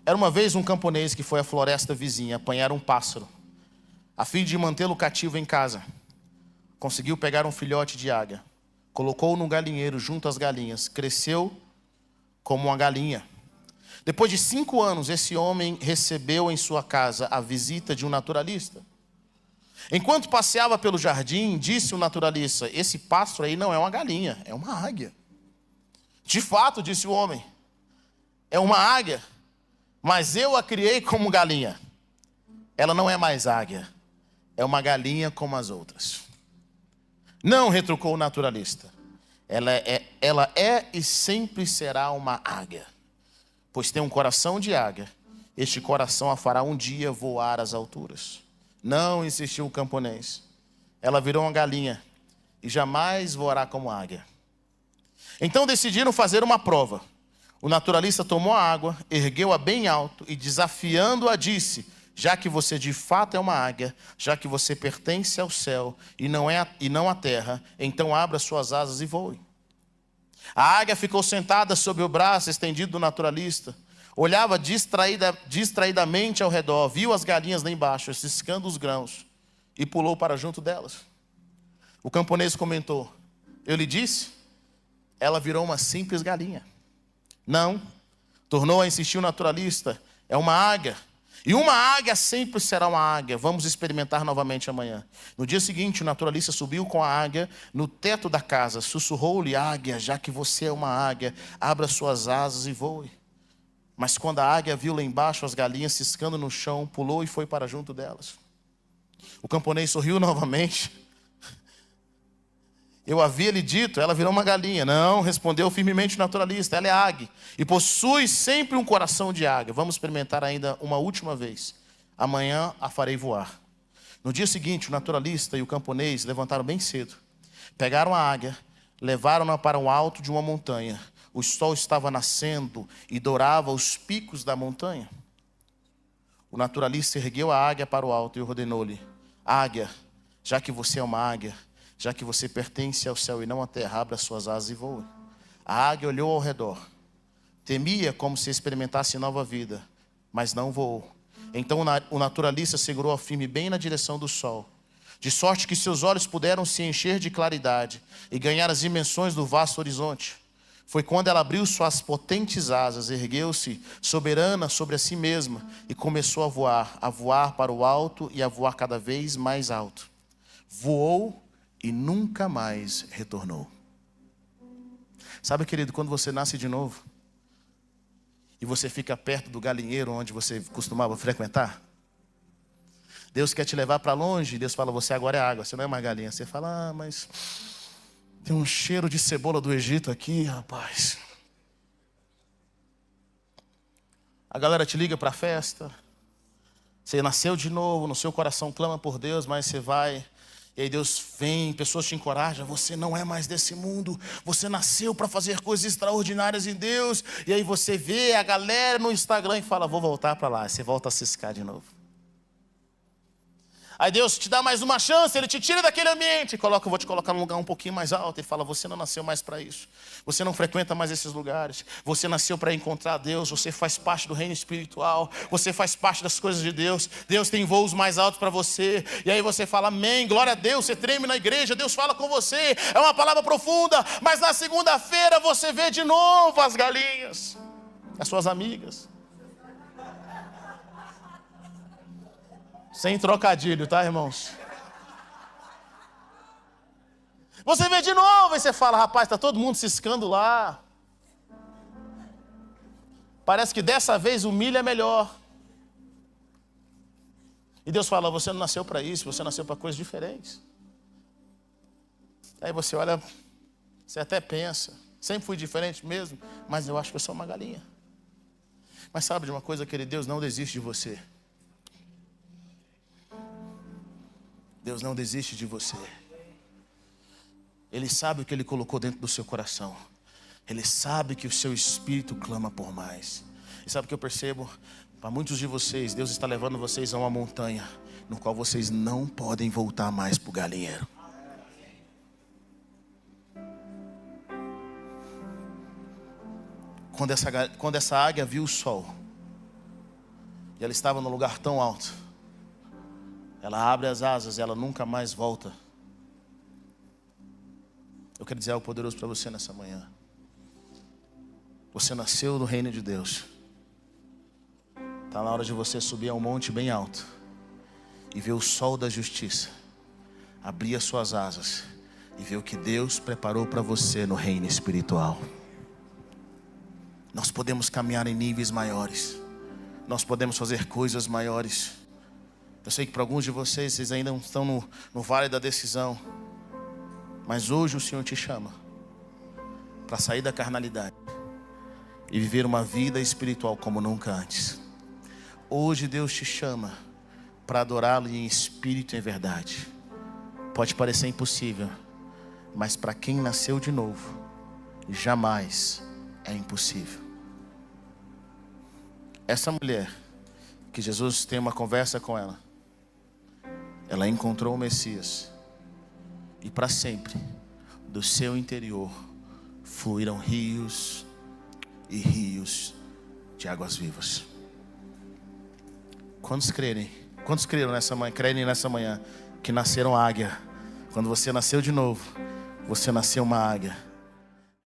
Era uma vez um camponês que foi à floresta vizinha apanhar um pássaro, a fim de mantê-lo cativo em casa. Conseguiu pegar um filhote de águia, colocou-o no galinheiro junto às galinhas, cresceu como uma galinha. Depois de 5 anos, esse homem recebeu em sua casa a visita de um naturalista. Enquanto passeava pelo jardim, disse o naturalista, esse pássaro aí não é uma galinha, é uma águia. De fato, disse o homem, é uma águia. Mas eu a criei como galinha. Ela não é mais águia. É uma galinha como as outras. Não, retrucou o naturalista. Ela é e sempre será uma águia. Pois tem um coração de águia. Este coração a fará um dia voar às alturas. Não, insistiu o camponês. Ela virou uma galinha e jamais voará como águia. Então decidiram fazer uma prova. O naturalista tomou a água, ergueu-a bem alto e, desafiando-a, disse: já que você de fato é uma águia, já que você pertence ao céu e não à terra, então abra suas asas e voe. A águia ficou sentada sob o braço estendido do naturalista, olhava distraidamente ao redor, viu as galinhas lá embaixo, ciscando os grãos, e pulou para junto delas. O camponês comentou: eu lhe disse, ela virou uma simples galinha. Não, tornou a insistir o naturalista, é uma águia. E uma águia sempre será uma águia. Vamos experimentar novamente amanhã. No dia seguinte, o naturalista subiu com a águia no teto da casa. Sussurrou-lhe: águia, já que você é uma águia, abra suas asas e voe. Mas quando a águia viu lá embaixo as galinhas ciscando no chão, pulou e foi para junto delas. O camponês sorriu novamente. Eu havia lhe dito, ela virou uma galinha. Não, respondeu firmemente o naturalista, ela é águia e possui sempre um coração de águia. Vamos experimentar ainda uma última vez. Amanhã a farei voar. No dia seguinte, o naturalista e o camponês levantaram bem cedo. Pegaram a águia, levaram-na para o alto de uma montanha. O sol estava nascendo e dourava os picos da montanha. O naturalista ergueu a águia para o alto e ordenou-lhe: águia, já que você é uma águia, já que você pertence ao céu e não à terra, abra suas asas e voe. A águia olhou ao redor. Temia como se experimentasse nova vida, mas não voou. Então o naturalista segurou-a firme bem na direção do sol, de sorte que seus olhos puderam se encher de claridade e ganhar as dimensões do vasto horizonte. Foi quando ela abriu suas potentes asas, ergueu-se soberana sobre a si mesma e começou a voar para o alto e a voar cada vez mais alto. Voou e nunca mais retornou. Sabe, querido, quando você nasce de novo e você fica perto do galinheiro onde você costumava frequentar, Deus quer te levar para longe. Deus fala: você agora é água, você não é mais galinha. Você fala: mas tem um cheiro de cebola do Egito aqui, rapaz. A galera te liga para a festa, você nasceu de novo, no seu coração clama por Deus, mas você vai. E aí Deus vem, pessoas te encorajam: você não é mais desse mundo, você nasceu para fazer coisas extraordinárias em Deus. E aí você vê a galera no Instagram e fala: vou voltar para lá. Você volta a ciscar de novo. Aí Deus te dá mais uma chance, Ele te tira daquele ambiente, vou te colocar num lugar um pouquinho mais alto. Ele fala: você não nasceu mais para isso, você não frequenta mais esses lugares, você nasceu para encontrar Deus, você faz parte do reino espiritual, você faz parte das coisas de Deus, Deus tem voos mais altos para você. E aí você fala: amém, glória a Deus. Você treme na igreja, Deus fala com você, é uma palavra profunda. Mas na segunda-feira você vê de novo as galinhas, as suas amigas. Sem trocadilho, tá, irmãos? Você vê de novo e você fala: rapaz, está todo mundo ciscando lá. Parece que dessa vez o milho é melhor. E Deus fala: você não nasceu para isso, você nasceu para coisas diferentes. Aí você olha, você até pensa: sempre fui diferente mesmo, mas eu acho que eu sou uma galinha. Mas sabe de uma coisa, querido? Deus não desiste de você. Deus não desiste de você. Ele sabe o que Ele colocou dentro do seu coração. Ele sabe que o seu espírito clama por mais. E sabe o que eu percebo? Para muitos de vocês, Deus está levando vocês a uma montanha no qual vocês não podem voltar mais para o galinheiro. Quando essa águia viu o sol, e ela estava num lugar tão alto, ela abre as asas e ela nunca mais volta. Eu quero dizer algo poderoso para você nessa manhã. Você nasceu no reino de Deus. Está na hora de você subir a um monte bem alto e ver o sol da justiça, abrir as suas asas e ver o que Deus preparou para você no reino espiritual. Nós podemos caminhar em níveis maiores. Nós podemos fazer coisas maiores. Eu sei que para alguns de vocês, vocês ainda estão no vale da decisão. Mas hoje o Senhor te chama para sair da carnalidade e viver uma vida espiritual como nunca antes. Hoje Deus te chama para adorá-lo em espírito e em verdade. Pode parecer impossível, mas para quem nasceu de novo, jamais é impossível. Essa mulher, que Jesus tem uma conversa com ela, ela encontrou o Messias. E para sempre, do seu interior, fluíram rios e rios de águas vivas. Quantos creram nessa manhã, creem nessa manhã, que nasceram águia? Quando você nasceu de novo, você nasceu uma águia.